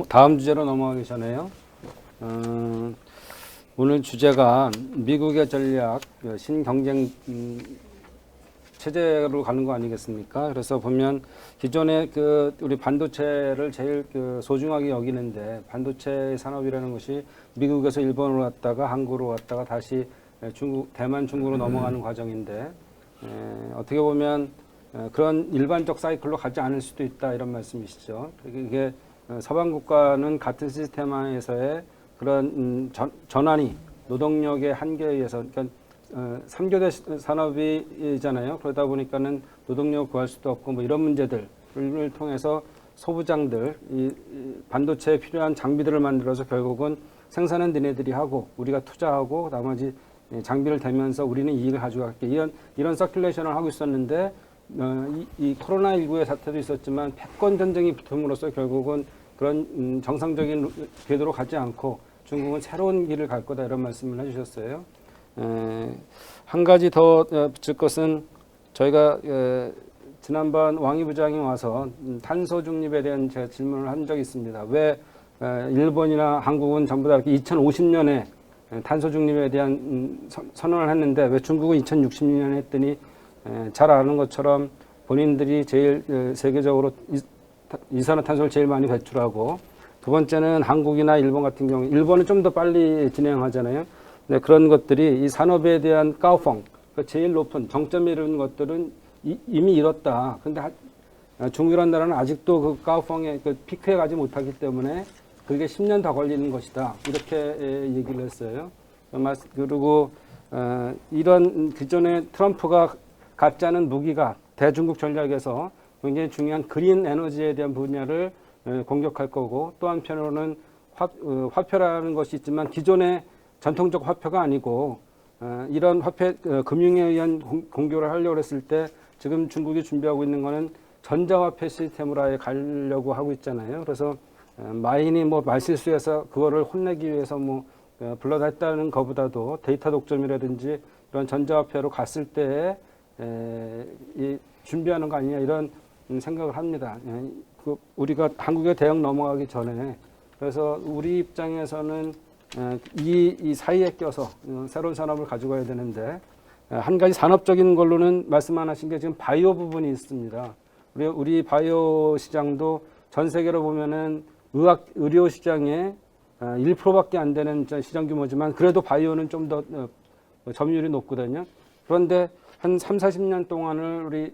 다음 주제로 넘어가기 전에요. 오늘 주제가 미국의 전략, 신경쟁 체제로 가는 거 아니겠습니까? 그래서 보면 기존에 우리 반도체를 제일 소중하게 여기는데 반도체 산업이라는 것이 미국에서 일본으로 왔다가 한국으로 왔다가 다시 대만, 중국으로 넘어가는 과정인데 어떻게 보면 그런 일반적 사이클로 가지 않을 수도 있다 이런 말씀이시죠. 이게 서방 국가는 같은 시스템 안에서의 그런 전환이 노동력의 한계에 의해서 그러니까 3교대 산업이잖아요. 그러다 보니까는 노동력 구할 수도 없고 뭐 이런 문제들을 통해서 소부장들 이 반도체에 필요한 장비들을 만들어서 결국은 생산은 니네들이 하고 우리가 투자하고 나머지 장비를 대면서 우리는 이익을 가져갈게 이런 서큘레이션을 하고 있었는데 이 코로나19의 사태도 있었지만 패권 전쟁이 붙음으로써 결국은 그런 정상적인 궤도로 가지 않고 중국은 새로운 길을 갈 거다 이런 말씀을 해주셨어요. 한 가지 더 붙일 것은 저희가 지난번 왕이 부장이 와서 탄소 중립에 대한 제가 질문을 한 적이 있습니다. 왜 일본이나 한국은 전부 다 이렇게 2050년에 탄소 중립에 대한 선언을 했는데 왜 중국은 2060년에 했더니 잘 아는 것처럼 본인들이 제일 세계적으로 이산화탄소를 제일 많이 배출하고 두 번째는 한국이나 일본 같은 경우 일본은 좀 더 빨리 진행하잖아요. 네, 그런 것들이 이 산업에 대한 까오펑, 제일 높은 정점이 이런 것들은 이미 이뤘다. 근데 중국이라는 나라는 아직도 그 까오펑의 그 피크에 가지 못하기 때문에 그게 10년 더 걸리는 것이다. 이렇게 얘기를 했어요. 그리고 이런 기존에 트럼프가 갖지 않은 무기가 대중국 전략에서 굉장히 중요한 그린 에너지에 대한 분야를 공격할 거고 또 한편으로는 화폐라는 것이 있지만 기존의 전통적 화폐가 아니고 이런 화폐 금융에 의한 공격을 하려고 했을 때 지금 중국이 준비하고 있는 거는 전자화폐 시스템으로 아예 가려고 하고 있잖아요. 그래서 마인이 뭐 말실수해서 그거를 혼내기 위해서 뭐 불러다 했다는 것보다도 데이터 독점이라든지 이런 전자화폐로 갔을 때 준비하는 거 아니냐 이런 생각을 합니다. 우리가 한국에 대응 넘어가기 전에 그래서 우리 입장에서는 이 사이에 껴서 새로운 산업을 가져가야 되는데 한 가지 산업적인 걸로는 말씀 안 하신 게 지금 바이오 부분이 있습니다. 우리 바이오 시장도 전 세계로 보면은 의료 시장의 1%밖에 안 되는 시장 규모지만 그래도 바이오는 좀 더 점유율이 높거든요. 그런데 한 3, 40년 동안을 우리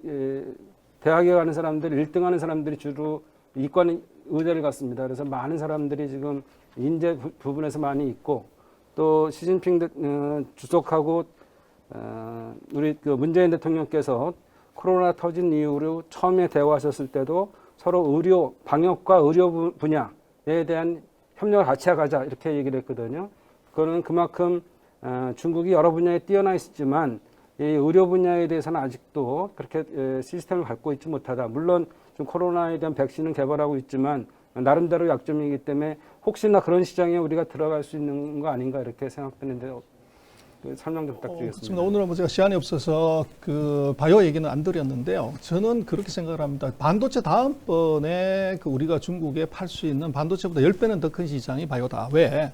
대학에 가는 사람들, 1등 하는 사람들이 주로 이과 의대를 갔습니다. 그래서 많은 사람들이 지금 인재 부분에서 많이 있고 또 시진핑 주석하고 우리 문재인 대통령께서 코로나 터진 이후로 처음에 대화하셨을 때도 서로 의료, 방역과 의료 분야에 대한 협력을 같이 하자 이렇게 얘기를 했거든요. 그거는 그만큼 중국이 여러 분야에 뛰어나 있지만 이 의료 분야에 대해서는 아직도 그렇게 시스템을 갖고 있지 못하다. 물론 좀 코로나에 대한 백신은 개발하고 있지만 나름대로 약점이기 때문에 혹시나 그런 시장에 우리가 들어갈 수 있는 거 아닌가 이렇게 생각되는데 설명 좀 부탁드리겠습니다. 그렇습니다. 오늘은 뭐 제가 시간이 없어서 그 바이오 얘기는 안 드렸는데요. 저는 그렇게 생각을 합니다. 반도체 다음번에 우리가 중국에 팔 수 있는 반도체보다 10배는 더 큰 시장이 바이오다. 왜?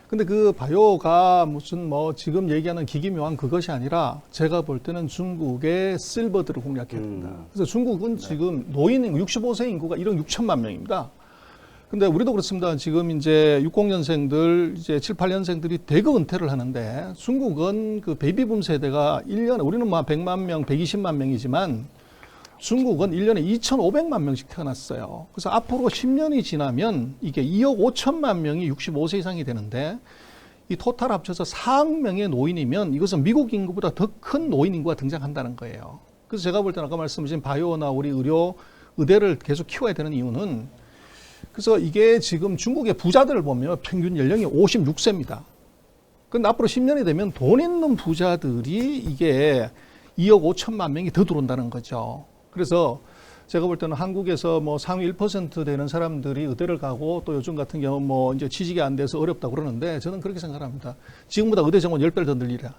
근데 그 바이오가 무슨 뭐 지금 얘기하는 기기묘한 그것이 아니라 제가 볼 때는 중국의 실버들을 공략해야 된다. 그래서 중국은 지금 노인 인구 65세 인구가 1억 6천만 명입니다. 근데 우리도 그렇습니다. 지금 이제 60년생들, 이제 7, 8년생들이 대거 은퇴를 하는데 중국은 그 베이비붐 세대가 1년에 우리는 뭐 100만 명, 120만 명이지만 중국은 1년에 2,500만 명씩 태어났어요. 그래서 앞으로 10년이 지나면 이게 2억 5천만 명이 65세 이상이 되는데 이 토탈 합쳐서 4억 명의 노인이면 이것은 미국 인구보다 더 큰 노인 인구가 등장한다는 거예요. 그래서 제가 볼 때는 아까 말씀하신 바이오나 우리 의대를 계속 키워야 되는 이유는 그래서 이게 지금 중국의 부자들을 보면 평균 연령이 56세입니다. 그런데 앞으로 10년이 되면 돈 있는 부자들이 이게 2억 5천만 명이 더 들어온다는 거죠. 그래서 제가 볼 때는 한국에서 뭐 상위 1% 되는 사람들이 의대를 가고 또 요즘 같은 경우 뭐 이제 취직이 안 돼서 어렵다고 그러는데 저는 그렇게 생각합니다. 지금보다 의대 정원 10배를 더 늘리라.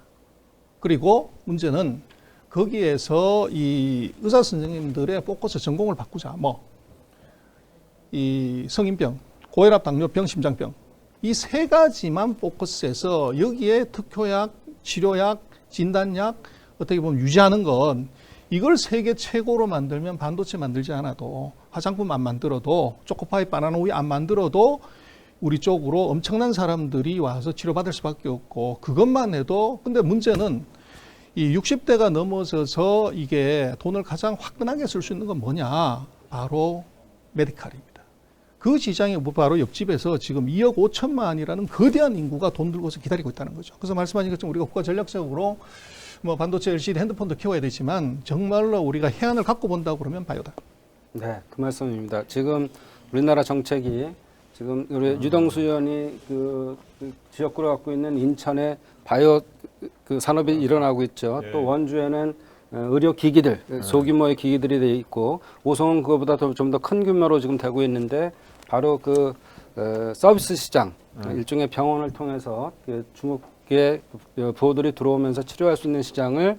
그리고 문제는 거기에서 이 의사 선생님들의 포커스 전공을 바꾸자. 뭐 이 성인병, 고혈압, 당뇨병, 심장병 이 세 가지만 포커스해서 여기에 특효약, 치료약, 진단약 어떻게 보면 유지하는 건 이걸 세계 최고로 만들면 반도체 만들지 않아도 화장품 안 만들어도 초코파이 바나나 우유 안 만들어도 우리 쪽으로 엄청난 사람들이 와서 치료받을 수밖에 없고 그것만 해도 근데 문제는 이 60대가 넘어서서 이게 돈을 가장 화끈하게 쓸 수 있는 건 뭐냐 바로 메디칼입니다. 그 시장이 바로 옆집에서 지금 2억 5천만이라는 거대한 인구가 돈 들고서 기다리고 있다는 거죠. 그래서 말씀하신 것처럼 우리가 국가 전략적으로 뭐 반도체, LCD, 핸드폰도 키워야 되지만 정말로 우리가 해안을 갖고 본다고 그러면 바이오다. 네, 그 말씀입니다. 지금 우리나라 정책이 지금 우리 유동수 의원이 그 지역구를 갖고 있는 인천에 바이오 그 산업이 일어나고 있죠. 또 원주에는 의료 기기들, 소규모의 기기들이 돼 있고 오송은 그거보다 좀 더 큰 규모로 지금 되고 있는데 바로 그 서비스 시장 일종의 병원을 통해서 그 중국의 부호들이 들어오면서 치료할 수 있는 시장을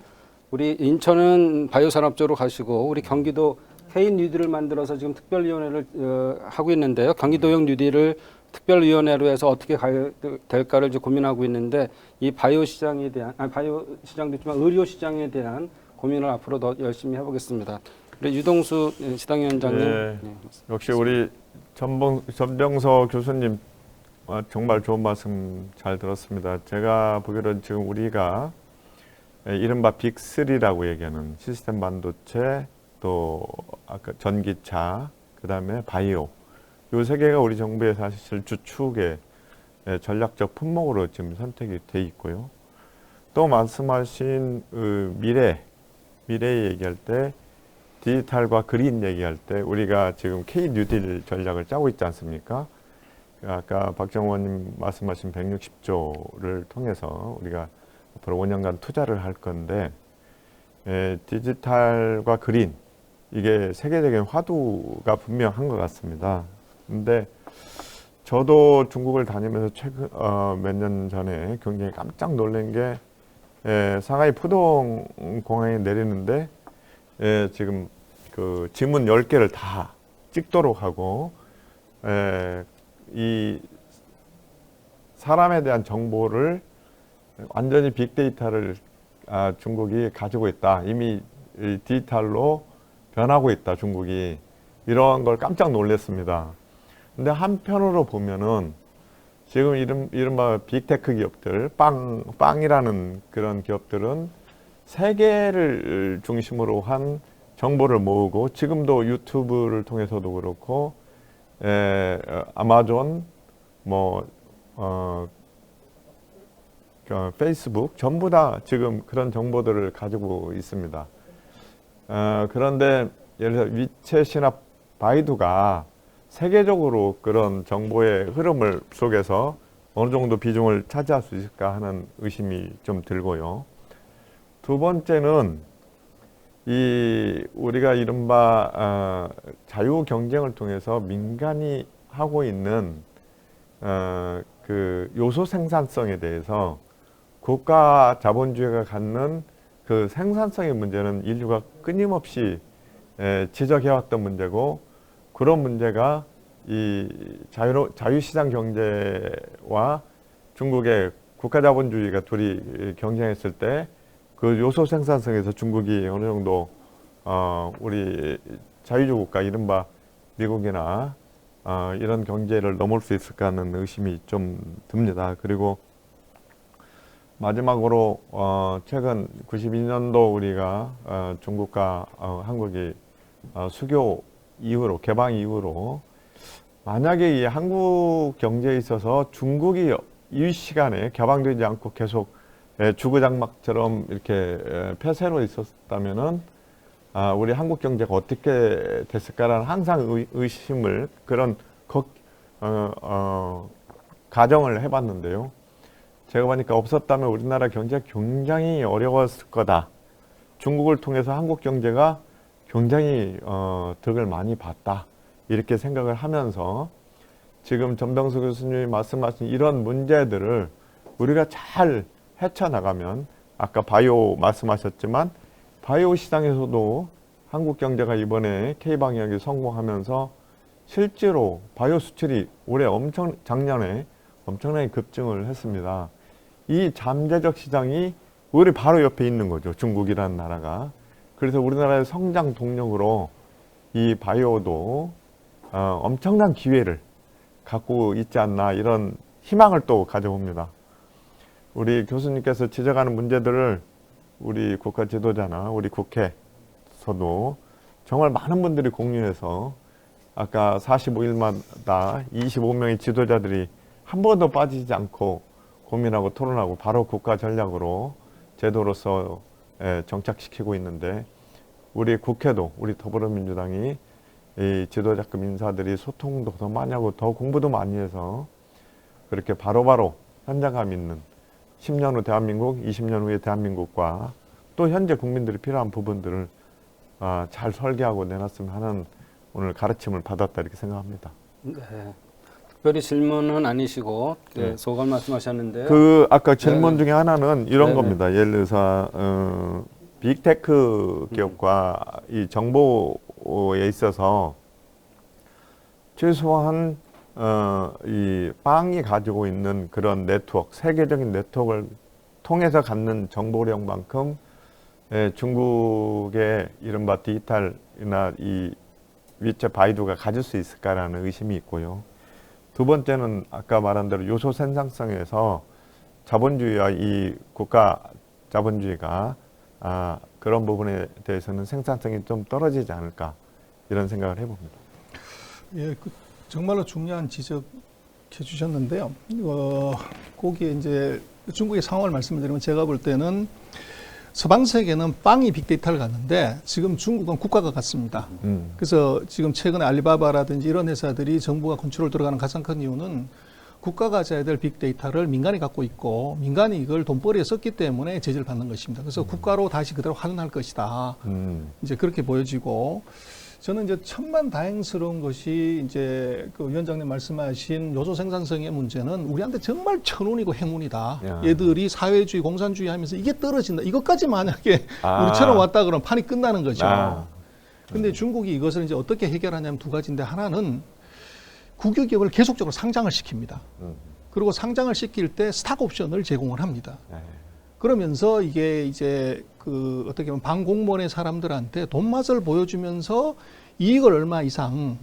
우리 인천은 바이오 산업 쪽으로 가시고 우리 경기도 K 뉴딜을 만들어서 지금 특별위원회를 하고 있는데요. 경기도형 뉴딜을 특별위원회로 해서 어떻게 가야 될까를 이제 고민하고 있는데 이 바이오 시장에 대한 바이오 시장도 있지만 의료 시장에 대한 고민을 앞으로 더 열심히 해보겠습니다. 우리 유동수 시당위원장님. 네, 역시 우리 전병서 교수님 정말 좋은 말씀 잘 들었습니다. 제가 보기로는 지금 우리가 이른바 빅3라고 얘기하는 시스템 반도체 또 아까 전기차 그다음에 바이오 요 세 개가 우리 정부의 사실 주축의 전략적 품목으로 지금 선택이 돼 있고요. 또 말씀하신 미래 얘기할 때 디지털과 그린 얘기할 때 우리가 지금 K 뉴딜 전략을 짜고 있지 않습니까? 아까 박정원 의원님 말씀하신 160조를 통해서 우리가 앞으로 5년간 투자를 할 건데 디지털과 그린 이게 세계적인 화두가 분명한 것 같습니다. 근데 저도 중국을 다니면서 최근 몇 년 전에 굉장히 깜짝 놀란 게 상하이 푸동 공항에 내리는데 지금 그 지문 10개를 다 찍도록 하고 이 사람에 대한 정보를 완전히 빅데이터를 중국이 가지고 있다. 이미 디지털로 변하고 있다. 중국이. 이런 걸 깜짝 놀랐습니다. 근데 한편으로 보면은 지금 이른바 빅테크 기업들, 빵이라는 그런 기업들은 세계를 중심으로 한 정보를 모으고 지금도 유튜브를 통해서도 그렇고 아마존 페이스북 전부 다 지금 그런 정보들을 가지고 있습니다. 그런데 예를 들어 위챗이나 바이두가 세계적으로 그런 정보의 흐름을 속에서 어느 정도 비중을 차지할 수 있을까 하는 의심이 좀 들고요. 두 번째는 우리가 이른바 자유 경쟁을 통해서 민간이 하고 있는 그 요소 생산성에 대해서 국가 자본주의가 갖는 그 생산성의 문제는 인류가 끊임없이 지적해왔던 문제고 그런 문제가 이 자유시장 경제와 중국의 국가 자본주의가 둘이 경쟁했을 때 그 요소 생산성에서 중국이 어느 정도 우리 자유주의 국가 이른바 미국이나 이런 경제를 넘을 수 있을까 하는 의심이 좀 듭니다. 그리고 마지막으로 최근 92년도 우리가 중국과 한국이 수교 이후로 개방 이후로 만약에 이 한국 경제에 있어서 중국이 이 시간에 개방되지 않고 계속 주구장막처럼 이렇게 폐쇄로 있었다면은 우리 한국 경제가 어떻게 됐을까라는 항상 의심을 그런 가정을 해봤는데요. 제가 보니까 없었다면 우리나라 경제가 굉장히 어려웠을 거다. 중국을 통해서 한국 경제가 굉장히 덕을 많이 봤다. 이렇게 생각을 하면서 지금 전병수 교수님이 말씀하신 이런 문제들을 우리가 잘 헤쳐나가면 아까 바이오 말씀하셨지만 바이오 시장에서도 한국 경제가 이번에 K방역이 성공하면서 실제로 바이오 수출이 작년에 엄청나게 급증을 했습니다. 이 잠재적 시장이 우리 바로 옆에 있는 거죠. 중국이라는 나라가. 그래서 우리나라의 성장 동력으로 이 바이오도 엄청난 기회를 갖고 있지 않나, 이런 희망을 또 가져봅니다. 우리 교수님께서 지적하는 문제들을 우리 국가 지도자나 우리 국회에서도 정말 많은 분들이 공유해서 아까 45일마다 25명의 지도자들이 한 번도 빠지지 않고 고민하고 토론하고 바로 국가 전략으로 제도로서 정착시키고 있는데, 우리 국회도, 우리 더불어민주당이 이 지도자급 인사들이 소통도 더 많이 하고 더 공부도 많이 해서 그렇게 바로바로 현장감 있는 10년 후 대한민국, 20년 후의 대한민국과 또 현재 국민들이 필요한 부분들을 잘 설계하고 내놨으면 하는 오늘 가르침을 받았다, 이렇게 생각합니다. 네. 특별히 질문은 아니시고 네. 소감 말씀하셨는데요. 그 아까 질문 네. 중에 하나는 이런 네. 겁니다. 예를 들어서 빅테크 기업과 이 정보에 있어서 최소한 이 빵이 가지고 있는 그런 네트워크, 세계적인 네트워크를 통해서 갖는 정보량만큼 중국의 이른바 디지털이나 이 위챗 바이두가 가질 수 있을까라는 의심이 있고요. 두 번째는 아까 말한 대로 요소 생산성에서 자본주의와 이 국가 자본주의가 그런 부분에 대해서는 생산성이 좀 떨어지지 않을까, 이런 생각을 해봅니다. 예, 정말로 중요한 지적해 주셨는데요. 거기에 이제 중국의 상황을 말씀드리면, 제가 볼 때는 서방 세계는 빵이 빅데이터를 갖는데 지금 중국은 국가가 갖습니다. 그래서 지금 최근에 알리바바라든지 이런 회사들이 정부가 컨트롤 들어가는 가장 큰 이유는 국가가 가져야 될 빅데이터를 민간이 갖고 있고 민간이 이걸 돈벌이에 썼기 때문에 제재를 받는 것입니다. 그래서 국가로 다시 그대로 환원할 것이다. 이제 그렇게 보여지고, 저는 이제 천만다행스러운 것이 이제 그 위원장님 말씀하신 요소 생산성의 문제는 우리한테 정말 천운이고 행운이다. 야. 얘들이 사회주의, 공산주의 하면서 이게 떨어진다. 이것까지 만약에 우리처럼 왔다 그러면 판이 끝나는 거죠. 근데 중국이 이것을 이제 어떻게 해결하냐면 두 가지인데, 하나는 국유기업을 계속적으로 상장을 시킵니다. 그리고 상장을 시킬 때 스탁 옵션을 제공을 합니다. 그러면서 이게 이제 그 어떻게 보면 방공무원의 사람들한테 돈맛을 보여주면서 이익을 얼마 이상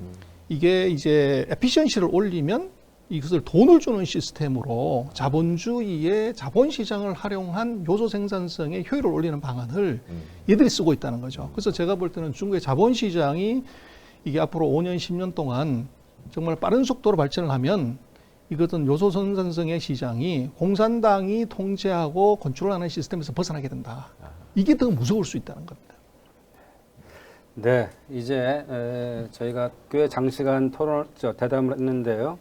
이게 이제 에피션시를 올리면 이것을 돈을 주는 시스템으로 자본주의의 자본시장을 활용한 요소 생산성의 효율을 올리는 방안을 얘들이 쓰고 있다는 거죠. 그래서 제가 볼 때는 중국의 자본시장이 이게 앞으로 5년, 10년 동안 정말 빠른 속도로 발전을 하면 이것은 요소 생산성의 시장이 공산당이 통제하고 컨트롤하는 시스템에서 벗어나게 된다. 이게 더 무서울 수 있다는 겁니다. 네, 이제 저희가 꽤 장시간 대담을 했는데요.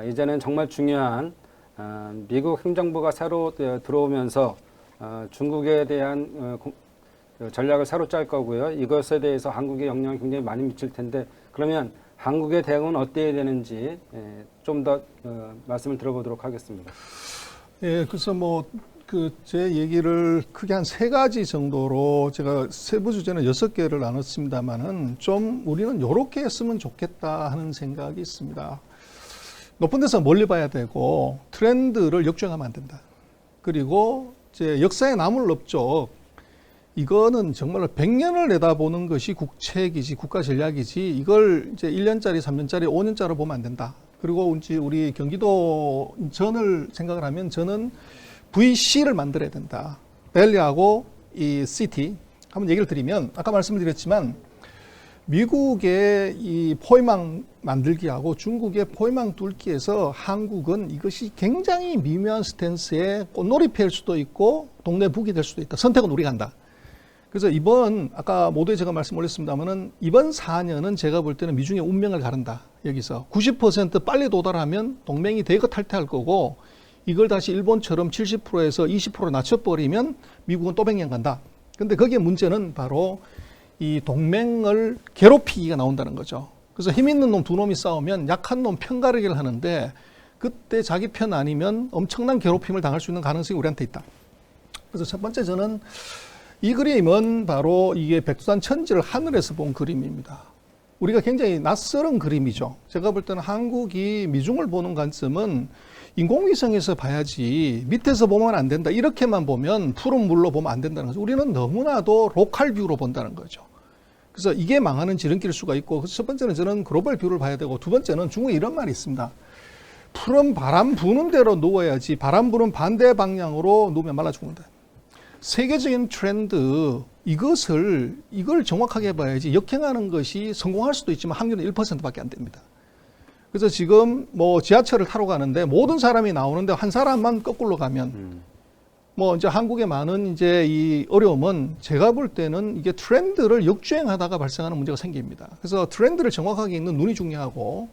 이제는 정말 중요한 미국 행정부가 새로 들어오면서 중국에 대한 전략을 새로 짤 거고요. 이것에 대해서 한국의 영향이 굉장히 많이 미칠 텐데, 그러면 한국의 대응은 어때야 되는지 좀 더 말씀을 들어보도록 하겠습니다. 예, 그래서 뭐 제 얘기를 크게 한 3가지 정도로, 제가 세부 주제는 6개를 나눴습니다만은 좀 우리는 이렇게 했으면 좋겠다 하는 생각이 있습니다. 높은 데서 멀리 봐야 되고 트렌드를 역주행하면 안 된다. 그리고 이제 역사의 나물 넓적, 이거는 정말로 100년을 내다보는 것이 국책이지, 국가 전략이지, 이걸 이제 1년짜리, 3년짜리, 5년짜리 보면 안 된다. 그리고 이제 우리 경기도 인천을 생각을 하면 저는 VC를 만들어야 된다. 밸리하고 이 시티. 한번 얘기를 드리면, 아까 말씀드렸지만 미국의 이 포위망 만들기하고 중국의 포위망 뚫기에서 한국은 이것이 굉장히 미묘한 스탠스에 꽃놀이 펼 수도 있고 동네 북이 될 수도 있다. 선택은 우리가 한다. 그래서 아까 모두에 제가 말씀 올렸습니다만은 이번 4년은 제가 볼 때는 미중의 운명을 가른다. 여기서 90% 빨리 도달하면 동맹이 대거 탈퇴할 거고, 이걸 다시 일본처럼 70%에서 20% 낮춰버리면 미국은 또 100년 간다. 근데 거기에 문제는 바로 이 동맹을 괴롭히기가 나온다는 거죠. 그래서 힘 있는 놈 두 놈이 싸우면 약한 놈 편가르기를 하는데, 그때 자기 편 아니면 엄청난 괴롭힘을 당할 수 있는 가능성이 우리한테 있다. 그래서 첫 번째, 저는 이 그림은 바로 이게 백두산 천지를 하늘에서 본 그림입니다. 우리가 굉장히 낯설은 그림이죠. 제가 볼 때는 한국이 미중을 보는 관점은 인공위성에서 봐야지 밑에서 보면 안 된다. 이렇게만 보면 푸른 물로 보면 안 된다는 거죠. 우리는 너무나도 로컬 뷰로 본다는 거죠. 그래서 이게 망하는 지름길일 수가 있고, 그래서 첫 번째는 저는 글로벌 뷰를 봐야 되고, 두 번째는 중국에 이런 말이 있습니다. 푸른 바람 부는 대로 누워야지 바람 부는 반대 방향으로 누우면 말라 죽는다. 세계적인 트렌드, 이걸 정확하게 봐야지 역행하는 것이 성공할 수도 있지만 확률은 1%밖에 안 됩니다. 그래서 지금 뭐 지하철을 타러 가는데 모든 사람이 나오는데 한 사람만 거꾸로 가면 뭐 이제 한국의 많은 이제 이 어려움은 제가 볼 때는 이게 트렌드를 역주행하다가 발생하는 문제가 생깁니다. 그래서 트렌드를 정확하게 읽는 눈이 중요하고,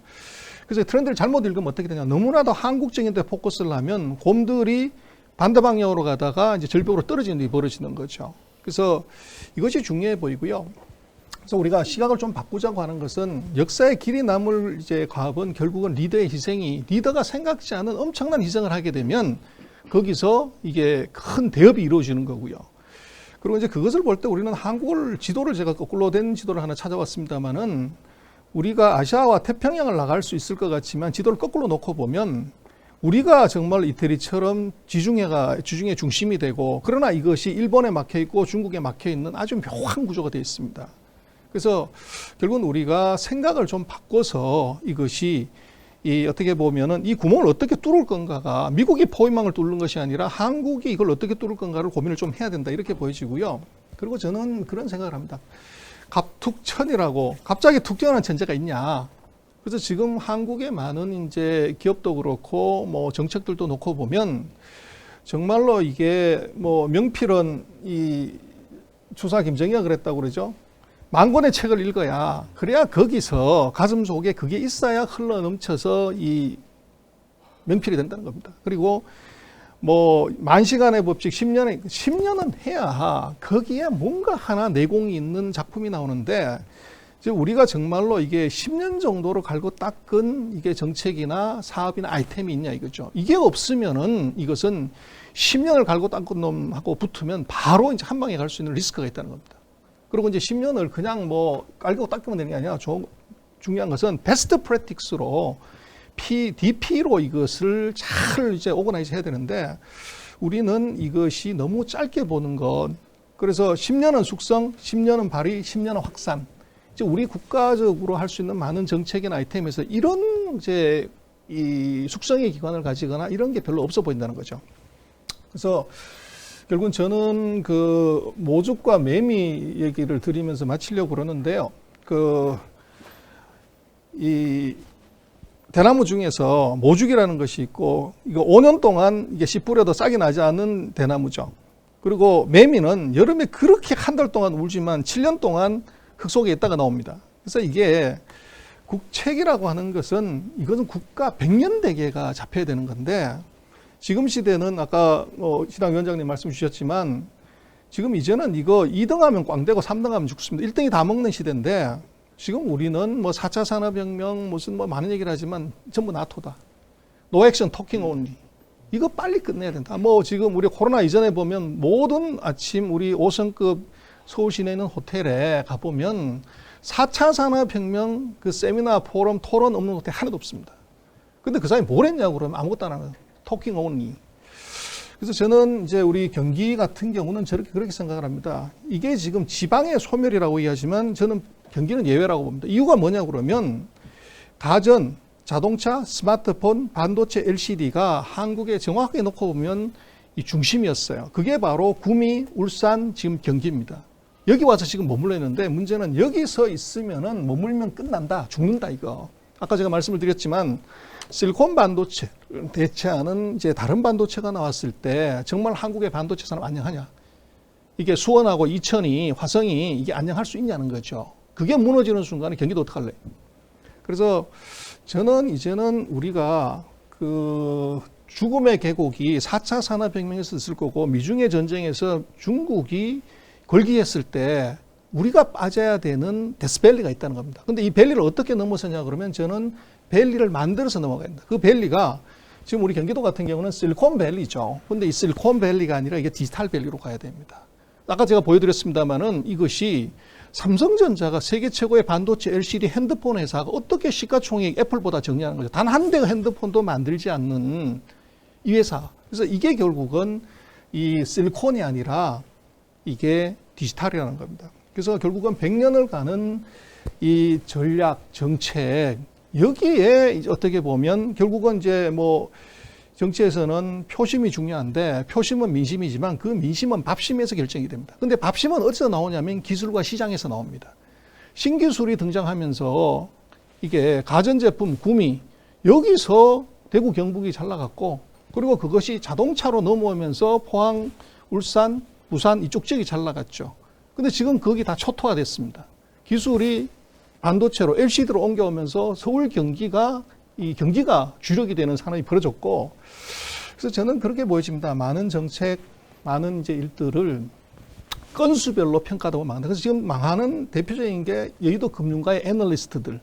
그래서 트렌드를 잘못 읽으면 어떻게 되냐. 너무나도 한국적인 데 포커스를 하면 곰들이 반대 방향으로 가다가 이제 절벽으로 떨어지는 일이 벌어지는 거죠. 그래서 이것이 중요해 보이고요. 그래서 우리가 시각을 좀 바꾸자고 하는 것은 역사의 길이 남을 이제 과업은 결국은 리더의 희생이, 리더가 생각지 않은 엄청난 희생을 하게 되면 거기서 이게 큰 대업이 이루어지는 거고요. 그리고 이제 그것을 볼 때 우리는 한국을 지도를 제가 거꾸로 된 지도를 하나 찾아왔습니다만은 우리가 아시아와 태평양을 나갈 수 있을 것 같지만 지도를 거꾸로 놓고 보면 우리가 정말 이태리처럼 지중해 중심이 되고, 그러나 이것이 일본에 막혀 있고 중국에 막혀 있는 아주 묘한 구조가 되어 있습니다. 그래서 결국은 우리가 생각을 좀 바꿔서 이것이 어떻게 보면은 이 구멍을 어떻게 뚫을 건가가 미국이 포위망을 뚫는 것이 아니라 한국이 이걸 어떻게 뚫을 건가를 고민을 좀 해야 된다, 이렇게 보여지고요. 그리고 저는 그런 생각을 합니다. 갑툭천이라고 갑자기 툭 튀어나온 천재가 있냐. 그래서 지금 한국의 많은 이제 기업도 그렇고 뭐 정책들도 놓고 보면 정말로 이게 뭐 명필은 이 주사 김정희가 그랬다고 그러죠. 만 권의 책을 읽어야, 그래야 거기서 가슴 속에 그게 있어야 흘러 넘쳐서 이 명필이 된다는 겁니다. 그리고 뭐 만시간의 법칙 10년은 해야 거기에 뭔가 하나 내공이 있는 작품이 나오는데, 이제 우리가 정말로 이게 10년 정도로 갈고 닦은 이게 정책이나 사업이나 아이템이 있냐 이거죠. 이게 없으면은 이것은 10년을 갈고 닦은 놈하고 붙으면 바로 이제 한 방에 갈 수 있는 리스크가 있다는 겁니다. 그리고 이제 10년을 그냥 뭐 깔고 닦으면 되는 게 아니라 중요한 것은 베스트 프랙티스로 DP로 이것을 잘 이제 오거나이즈 해야 되는데, 우리는 이것이 너무 짧게 보는 것. 그래서 10년은 숙성, 10년은 발휘, 10년은 확산. 이제 우리 국가적으로 할 수 있는 많은 정책이나 아이템에서 이런 이제 이 숙성의 기관을 가지거나 이런 게 별로 없어 보인다는 거죠. 그래서 결국은 저는 그 모죽과 매미 얘기를 드리면서 마치려고 그러는데요. 이 대나무 중에서 모죽이라는 것이 있고, 이거 5년 동안 이게 씨 뿌려도 싹이 나지 않는 대나무죠. 그리고 매미는 여름에 그렇게 한 달 동안 울지만 7년 동안 흙 속에 있다가 나옵니다. 그래서 이게 국책이라고 하는 것은 이것은 국가 100년 대계가 잡혀야 되는 건데, 지금 시대는 아까 시당 위원장님 말씀 주셨지만 지금 이제는 이거 2등 하면 꽝되고 3등 하면 죽습니다. 1등이 다 먹는 시대인데, 지금 우리는 뭐 4차 산업혁명 무슨 뭐 많은 얘기를 하지만 전부 나토다. No action, talking only. 이거 빨리 끝내야 된다. 뭐 지금 우리 코로나 이전에 보면 모든 아침 우리 5성급 서울 시내에 있는 호텔에 가보면 4차 산업혁명 그 세미나, 포럼, 토론 없는 호텔 하나도 없습니다. 근데 그 사람이 뭘 했냐고 그러면 아무것도 안 하는, talking only. 그래서 저는 이제 우리 경기 같은 경우는 그렇게 생각을 합니다. 이게 지금 지방의 소멸이라고 이야기하지만 저는 경기는 예외라고 봅니다. 이유가 뭐냐 그러면 가전, 자동차, 스마트폰, 반도체, LCD가 한국에 정확하게 놓고 보면 이 중심이었어요. 그게 바로 구미, 울산, 지금 경기입니다. 여기 와서 지금 머물러 있는데 문제는 여기서 있으면은 머물면 끝난다, 죽는다 이거. 아까 제가 말씀을 드렸지만 실리콘 반도체 대체하는 이제 다른 반도체가 나왔을 때 정말 한국의 반도체 산업 안녕하냐? 이게 수원하고 이천이, 화성이 이게 안녕할 수 있냐는 거죠. 그게 무너지는 순간에 경기도 어떡할래? 그래서 저는 이제는 우리가 그 죽음의 계곡이 4차 산업혁명에서 있을 거고, 미중의 전쟁에서 중국이 걸기했을 때 우리가 빠져야 되는 데스밸리가 있다는 겁니다. 근데 이 밸리를 어떻게 넘어서냐 그러면 저는 밸리를 만들어서 넘어가야 된다. 그 밸리가 지금 우리 경기도 같은 경우는 실리콘밸리죠. 근데 이 실리콘밸리가 아니라 이게 디지털밸리로 가야 됩니다. 아까 제가 보여드렸습니다만은 이것이 삼성전자가 세계 최고의 반도체 LCD 핸드폰 회사가 어떻게 시가총액 애플보다 정리하는 거죠. 단 한 대의 핸드폰도 만들지 않는 이 회사. 그래서 이게 결국은 이 실리콘이 아니라 이게 디지털이라는 겁니다. 그래서 결국은 100년을 가는 이 전략, 정책, 여기에 이제 어떻게 보면 결국은 이제 뭐 정치에서는 표심이 중요한데 표심은 민심이지만 그 민심은 밥심에서 결정이 됩니다. 근데 밥심은 어디서 나오냐면 기술과 시장에서 나옵니다. 신기술이 등장하면서 이게 가전제품 구미 여기서 대구 경북이 잘 나갔고 그리고 그것이 자동차로 넘어오면서 포항, 울산, 부산 이쪽 지역이 잘 나갔죠. 근데 지금 거기 다 초토화됐습니다. 기술이 반도체로 LCD로 옮겨오면서 서울 경기가 이 경기가 주력이 되는 산업이 벌어졌고 그래서 저는 그렇게 보여집니다. 많은 정책, 많은 이제 일들을 건수별로 평가하고 망한다. 그래서 지금 망하는 대표적인 게 여의도 금융가의 애널리스트들.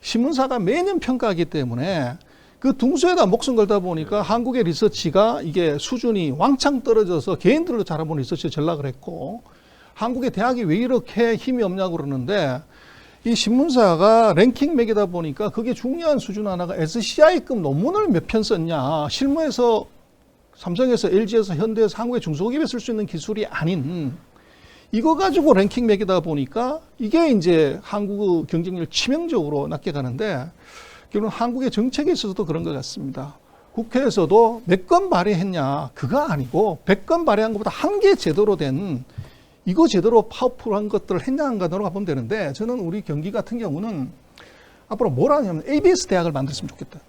신문사가 매년 평가하기 때문에 그 둥수에다 목숨 걸다 보니까 한국의 리서치가 이게 수준이 왕창 떨어져서 개인들로 잘해본 리서치 전락을 했고 한국의 대학이 왜 이렇게 힘이 없냐고 그러는데 이 신문사가 랭킹 매기다 보니까 그게 중요한 수준 하나가 SCI급 논문을 몇 편 썼냐. 실무에서 삼성에서 LG에서 현대에서 한국의 중소기업에 쓸 수 있는 기술이 아닌 이거 가지고 랭킹 매기다 보니까 이게 이제 한국 경쟁력을 치명적으로 낮게 가는데 결국 한국의 정책에 있어서도 그런 것 같습니다. 국회에서도 몇 건 발의했냐. 그거 아니고 100건 발의한 것보다 한 개 제대로 된 이거 제대로 파워풀한 것들을 했냐 안 가도록 보면 되는데 저는 우리 경기 같은 경우는 앞으로 뭘 하냐면 ABS 대학을 만들었으면 좋겠다.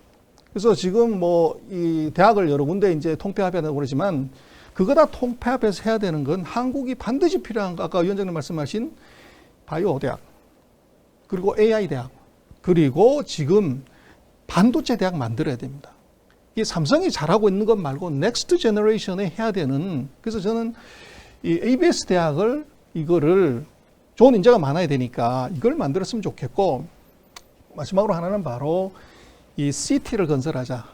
그래서 지금 뭐 이 대학을 여러 군데 이제 통폐합해야 되고 그러지만 그거 다 통폐합해서 해야 되는 건 한국이 반드시 필요한 거 아까 위원장님 말씀하신 바이오 대학 그리고 AI 대학 그리고 지금 반도체 대학 만들어야 됩니다. 이 삼성이 잘하고 있는 것 말고 넥스트 제너레이션에 해야 되는 그래서 저는 이 ABS 대학을 이거를 좋은 인재가 많아야 되니까 이걸 만들었으면 좋겠고 마지막으로 하나는 바로 이 CT를 건설하자.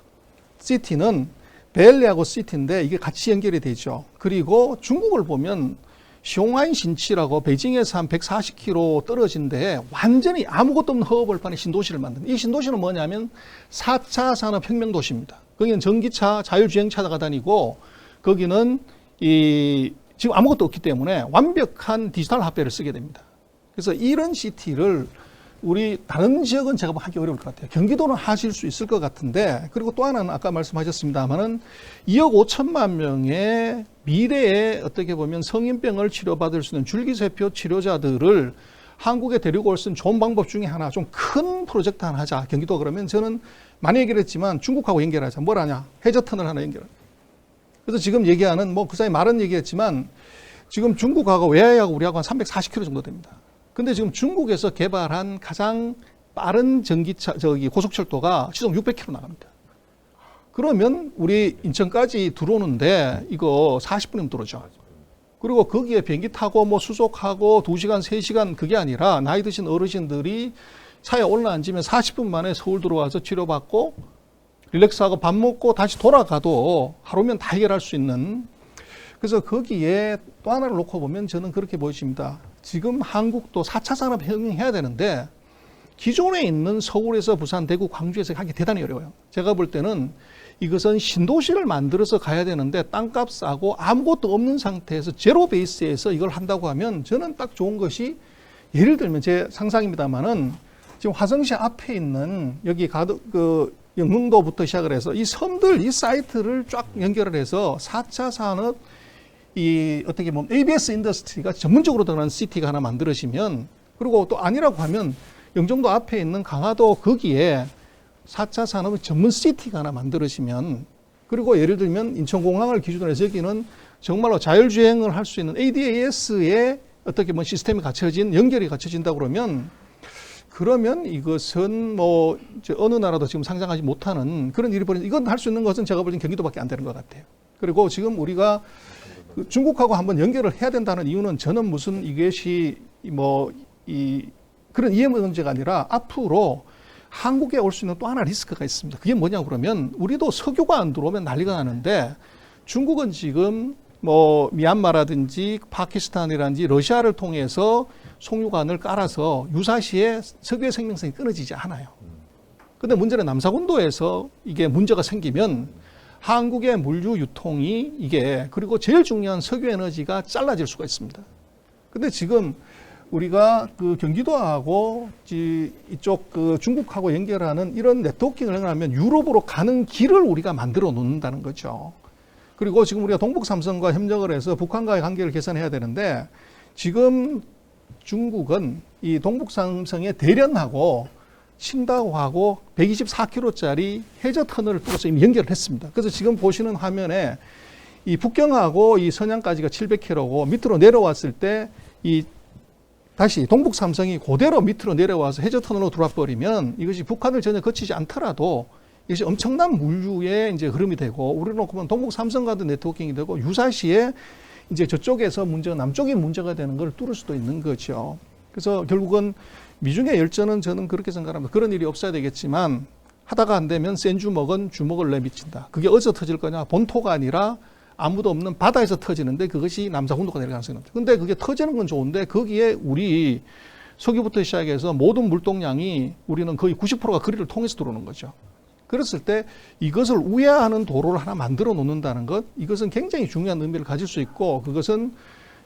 CT는 벨리하고 CT인데 이게 같이 연결이 되죠. 그리고 중국을 보면 시옹하이 신치라고 베이징에서 한 140km 떨어진데 완전히 아무것도 없는 허허벌판의 신도시를 만든 이 신도시는 뭐냐면 4차 산업혁명 도시입니다. 거기는 전기차, 자율주행차가 다니고 거기는 지금 아무것도 없기 때문에 완벽한 디지털 화폐를 쓰게 됩니다. 그래서 이런 시티를 우리 다른 지역은 제가 하기 어려울 것 같아요. 경기도는 하실 수 있을 것 같은데 그리고 또 하나는 아까 말씀하셨습니다마는 2억 5천만 명의 미래에 어떻게 보면 성인병을 치료받을 수 있는 줄기세포 치료자들을 한국에 데리고 올 수 있는 좋은 방법 중에 하나 좀 큰 프로젝트 하나 하자. 경기도 그러면 저는 많이 얘기를 했지만 중국하고 연결하자. 뭘 하냐. 해저터널 하나 연결. 그래서 지금 얘기하는 뭐 그 사이 말은 얘기했지만 지금 중국하고 외야하고 우리하고 한 340km 정도 됩니다. 근데 지금 중국에서 개발한 가장 빠른 전기차 고속철도가 시속 600km 나갑니다. 그러면 우리 인천까지 들어오는데 이거 40분이면 들어오죠. 그리고 거기에 비행기 타고 뭐 수속하고 2시간, 3시간 그게 아니라 나이 드신 어르신들이 차에 올라앉으면 40분 만에 서울 들어와서 치료받고 릴렉스하고 밥 먹고 다시 돌아가도 하루면 다 해결할 수 있는 그래서 거기에 또 하나를 놓고 보면 저는 그렇게 보여집니다. 지금 한국도 4차 산업혁명 해야 되는데 기존에 있는 서울에서 부산, 대구, 광주에서 하기 대단히 어려워요. 제가 볼 때는 이것은 신도시를 만들어서 가야 되는데 땅값 싸고 아무것도 없는 상태에서 제로 베이스에서 이걸 한다고 하면 저는 딱 좋은 것이 예를 들면 제 상상입니다만은 지금 화성시 앞에 있는 여기 영흥도부터 시작을 해서 이 섬들, 이 사이트를 쫙 연결을 해서 4차 산업 어떻게 보면 ABS 인더스트리가 전문적으로 들어가는 시티가 하나 만들어지면 그리고 또 아니라고 하면 영종도 앞에 있는 강화도 거기에 4차 산업 전문 시티가 하나 만들어지면 그리고 예를 들면 인천공항을 기준으로 해서 여기는 정말로 자율주행을 할 수 있는 ADAS의 어떻게 보면 시스템이 갖춰진 연결이 갖춰진다 그러면 이것은 뭐 어느 나라도 지금 상상하지 못하는 그런 일이 벌어진 이건 할 수 있는 것은 제가 볼 땐 경기도밖에 안 되는 것 같아요. 그리고 지금 우리가 중국하고 한번 연결을 해야 된다는 이유는 저는 무슨 이것이 그런 이해 문제가 아니라 앞으로 한국에 올 수 있는 또 하나 리스크가 있습니다. 그게 뭐냐고 그러면 우리도 석유가 안 들어오면 난리가 나는데 중국은 지금 뭐 미얀마라든지 파키스탄이라든지 러시아를 통해서 송유관을 깔아서 유사시에 석유의 생명성이 끊어지지 않아요. 근데 문제는 남사군도에서 이게 문제가 생기면 한국의 물류 유통이 이게 그리고 제일 중요한 석유 에너지가 잘라질 수가 있습니다. 근데 지금 우리가 그 경기도하고 이쪽 그 중국하고 연결하는 이런 네트워킹을 하려면 유럽으로 가는 길을 우리가 만들어 놓는다는 거죠. 그리고 지금 우리가 동북삼성과 협력을 해서 북한과의 관계를 개선해야 되는데 지금 중국은 이 동북삼성의 대련하고 칭다오하고 124km짜리 해저 터널을 뚫어서 이미 연결을 했습니다. 그래서 지금 보시는 화면에 이 북경하고 이 선양까지가 700km고 밑으로 내려왔을 때 이 다시 동북삼성이 그대로 밑으로 내려와서 해저 터널로 들어와 버리면 이것이 북한을 전혀 거치지 않더라도 이것이 엄청난 물류의 이제 흐름이 되고 우리로 보면 동북삼성과도 네트워킹이 되고 유사시에 이제 저쪽에서 문제가 남쪽이 문제가 되는 걸 뚫을 수도 있는 거죠. 그래서 결국은 미중의 열전은 저는 그렇게 생각합니다. 그런 일이 없어야 되겠지만 하다가 안 되면 센 주먹은 주먹을 내미친다. 그게 어디서 터질 거냐? 본토가 아니라 아무도 없는 바다에서 터지는데 그것이 남사군도가 될 가능성이 높다. 근데 그게 터지는 건 좋은데 거기에 우리 석유부터 시작해서 모든 물동량이 우리는 거의 90%가 거리를 통해서 들어오는 거죠. 그랬을 때 이것을 우회하는 도로를 하나 만들어 놓는다는 것, 이것은 굉장히 중요한 의미를 가질 수 있고 그것은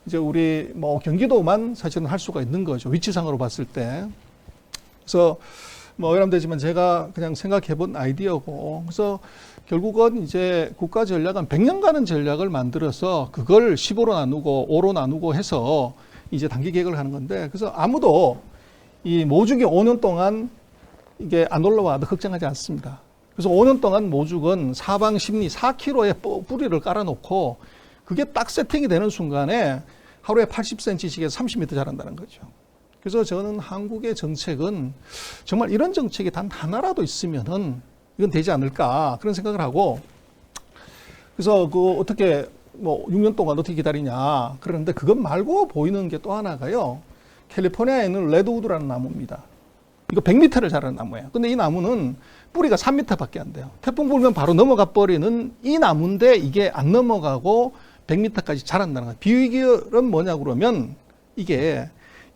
이제 우리 뭐 경기도만 사실은 할 수가 있는 거죠. 위치상으로 봤을 때. 그래서 뭐 여러분들지만 제가 그냥 생각해 본 아이디어고 그래서 결국은 이제 국가 전략은 100년간의 전략을 만들어서 그걸 15로 나누고 5로 나누고 해서 이제 단기 계획을 하는 건데 그래서 아무도 이 모죽이 5년 동안 이게 안 올라와도 걱정하지 않습니다. 그래서 5년 동안 모죽은 사방 심리 4km의 뿌리를 깔아놓고 그게 딱 세팅이 되는 순간에 하루에 80cm씩에서 30m 자란다는 거죠. 그래서 저는 한국의 정책은 정말 이런 정책이 단 하나라도 있으면은 이건 되지 않을까 그런 생각을 하고 그래서 그 어떻게 뭐 6년 동안 어떻게 기다리냐 그러는데 그것 말고 보이는 게 또 하나가요. 캘리포니아에 있는 레드우드라는 나무입니다. 이거 100m를 자라는 나무예요. 근데 이 나무는 뿌리가 3m밖에 안 돼요. 태풍 불면 바로 넘어가 버리는 이 나무인데 이게 안 넘어가고 100m까지 자란다는 거예요. 비결은 뭐냐 그러면 이게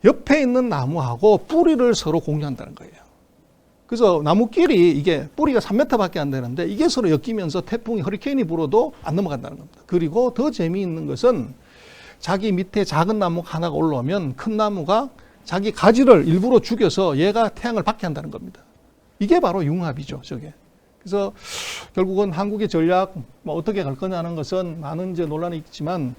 옆에 있는 나무하고 뿌리를 서로 공유한다는 거예요. 그래서 나무끼리 이게 뿌리가 3m밖에 안 되는데 이게 서로 엮이면서 태풍이 허리케인이 불어도 안 넘어간다는 겁니다. 그리고 더 재미있는 것은 자기 밑에 작은 나무 하나가 올라오면 큰 나무가 자기 가지를 일부러 죽여서 얘가 태양을 받게 한다는 겁니다. 이게 바로 융합이죠, 저게. 그래서 결국은 한국의 전략 뭐 어떻게 갈 거냐는 것은 많은 이제 논란이 있지만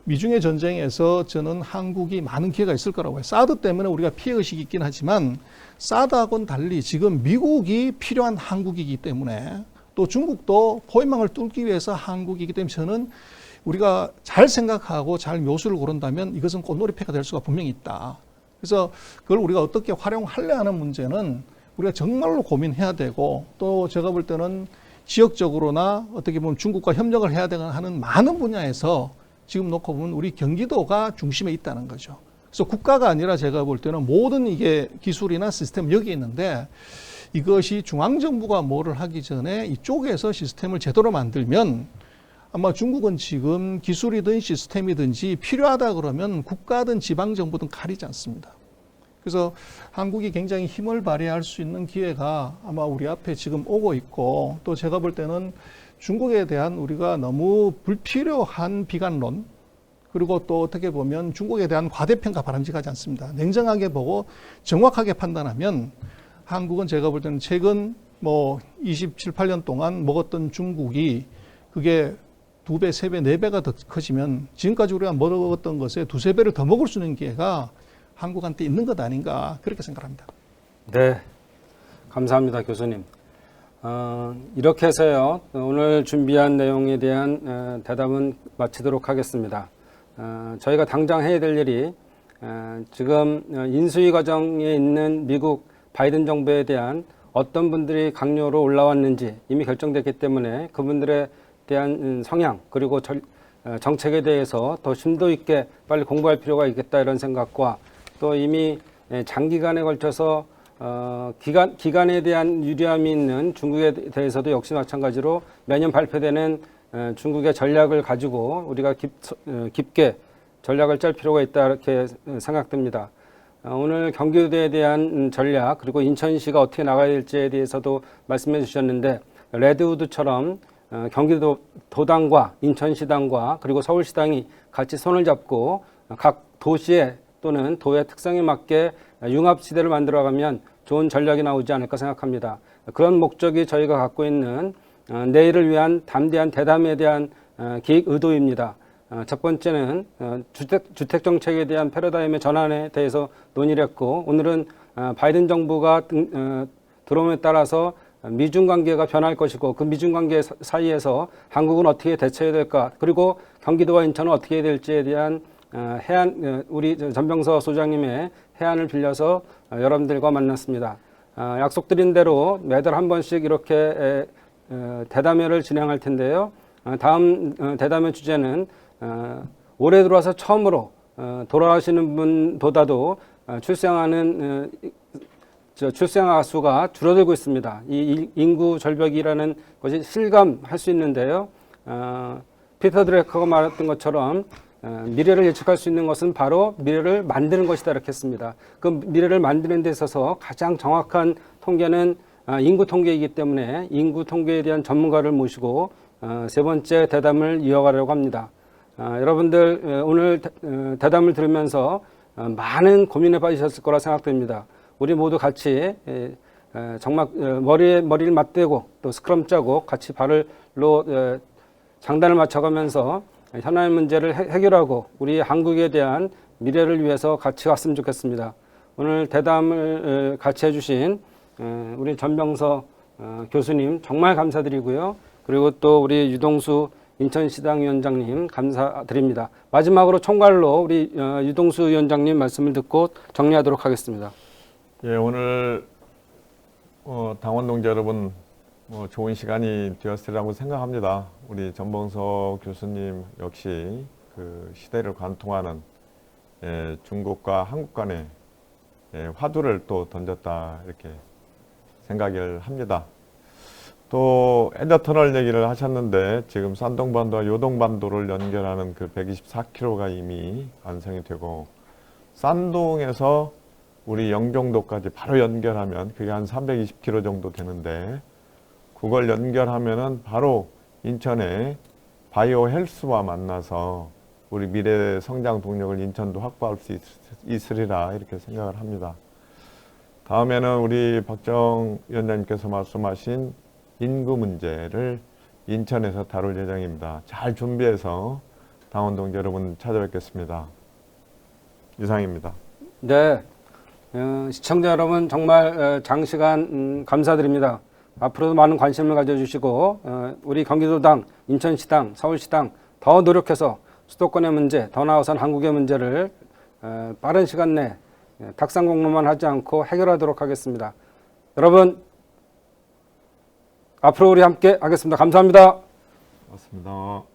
미중의 전쟁에서 저는 한국이 많은 기회가 있을 거라고 해요. 사드 때문에 우리가 피해의식이 있긴 하지만 사드하고는 달리 지금 미국이 필요한 한국이기 때문에 또 중국도 포위망을 뚫기 위해서 한국이기 때문에 저는 우리가 잘 생각하고 잘 묘수를 고른다면 이것은 꽃놀이패가 될 수가 분명히 있다. 그래서 그걸 우리가 어떻게 활용하려 하는 문제는 우리가 정말로 고민해야 되고 또 제가 볼 때는 지역적으로나 어떻게 보면 중국과 협력을 해야 하는 많은 분야에서 지금 놓고 보면 우리 경기도가 중심에 있다는 거죠. 그래서 국가가 아니라 제가 볼 때는 모든 이게 기술이나 시스템 여기 있는데 이것이 중앙정부가 뭐를 하기 전에 이쪽에서 시스템을 제대로 만들면 아마 중국은 지금 기술이든 시스템이든지 필요하다 그러면 국가든 지방정부든 가리지 않습니다. 그래서 한국이 굉장히 힘을 발휘할 수 있는 기회가 아마 우리 앞에 지금 오고 있고 또 제가 볼 때는 중국에 대한 우리가 너무 불필요한 비관론 그리고 또 어떻게 보면 중국에 대한 과대평가 바람직하지 않습니다. 냉정하게 보고 정확하게 판단하면 한국은 제가 볼 때는 최근 뭐 27, 8년 동안 먹었던 중국이 그게 2배, 3배, 4배가 더 커지면 지금까지 우리가 먹었던 것에 2, 3배를 더 먹을 수 있는 기회가 한국한테 있는 것 아닌가 그렇게 생각합니다. 네, 감사합니다, 교수님. 이렇게 해서요 오늘 준비한 내용에 대한 대답은 마치도록 하겠습니다. 저희가 당장 해야 될 일이 지금 인수위 과정에 있는 미국 바이든 정부에 대한 어떤 분들이 강요로 올라왔는지 이미 결정됐기 때문에 그분들에 대한 성향 그리고 정책에 대해서 더 심도 있게 빨리 공부할 필요가 있겠다 이런 생각과 또 이미 장기간에 걸쳐서 기간에 대한 유리함이 있는 중국에 대해서도 역시 마찬가지로 매년 발표되는 중국의 전략을 가지고 우리가 깊게 전략을 짤 필요가 있다 이렇게 생각됩니다. 오늘 경기도에 대한 전략 그리고 인천시가 어떻게 나가야 될지에 대해서도 말씀해 주셨는데 레드우드처럼 경기도 도당과 인천시당과 그리고 서울시당이 같이 손을 잡고 각 도시에 또는 도의 특성에 맞게 융합시대를 만들어가면 좋은 전략이 나오지 않을까 생각합니다. 그런 목적이 저희가 갖고 있는 내일을 위한 담대한 대담에 대한 기획 의도입니다. 첫 번째는 주택 정책에 대한 패러다임의 전환에 대해서 논의를 했고 오늘은 바이든 정부가 들어옴에 따라서 미중 관계가 변할 것이고 그 미중 관계 사이에서 한국은 어떻게 대처해야 될까 그리고 경기도와 인천은 어떻게 해야 될지에 대한 해안 우리 전병서 소장님의 해안을 빌려서 여러분들과 만났습니다. 약속드린 대로 매달 한 번씩 이렇게 대담회를 진행할 텐데요. 다음 대담회 주제는 올해 들어와서 처음으로 돌아가시는 분보다도 출생하는 출생아 수가 줄어들고 있습니다. 이 인구 절벽이라는 것이 실감할 수 있는데요. 피터 드래커가 말했던 것처럼 미래를 예측할 수 있는 것은 바로 미래를 만드는 것이다 이렇게 했습니다. 그 미래를 만드는 데 있어서 가장 정확한 통계는 인구 통계이기 때문에 인구 통계에 대한 전문가를 모시고 세 번째 대담을 이어가려고 합니다. 여러분들 오늘 대담을 들으면서 많은 고민에 빠지셨을 거라 생각됩니다. 우리 모두 같이 정말 머리를 맞대고 또 스크럼 짜고 같이 발로 장단을 맞춰가면서 현안의 문제를 해결하고 우리 한국에 대한 미래를 위해서 같이 갔으면 좋겠습니다. 오늘 대담을 같이 해주신 우리 전병서 교수님 정말 감사드리고요. 그리고 또 우리 유동수 인천시당 위원장님 감사드립니다. 마지막으로 총괄로 우리 유동수 위원장님 말씀을 듣고 정리하도록 하겠습니다. 예, 오늘 당원 동지 여러분 좋은 시간이 되었으리라고 생각합니다. 우리 전봉서 교수님 역시 그 시대를 관통하는 중국과 한국 간의 화두를 또 던졌다 이렇게 생각을 합니다. 또 엔더터널 얘기를 하셨는데 지금 산동반도와 요동반도를 연결하는 그 124km가 이미 완성이 되고 산동에서 우리 영종도까지 바로 연결하면 그게 한 320km 정도 되는데 그걸 연결하면은 바로 인천의 바이오 헬스와 만나서 우리 미래 성장 동력을 인천도 확보할 수 있으리라 이렇게 생각을 합니다. 다음에는 우리 박정 위원장님께서 말씀하신 인구 문제를 인천에서 다룰 예정입니다. 잘 준비해서 당원 동지 여러분 찾아뵙겠습니다. 이상입니다. 네, 시청자 여러분 정말 장시간 감사드립니다. 앞으로도 많은 관심을 가져주시고 우리 경기도당, 인천시당, 서울시당 더 노력해서 수도권의 문제, 더 나아가서는 한국의 문제를 빠른 시간 내에 탁상공론만 하지 않고 해결하도록 하겠습니다. 여러분 앞으로 우리 함께 하겠습니다. 감사합니다. 고맙습니다.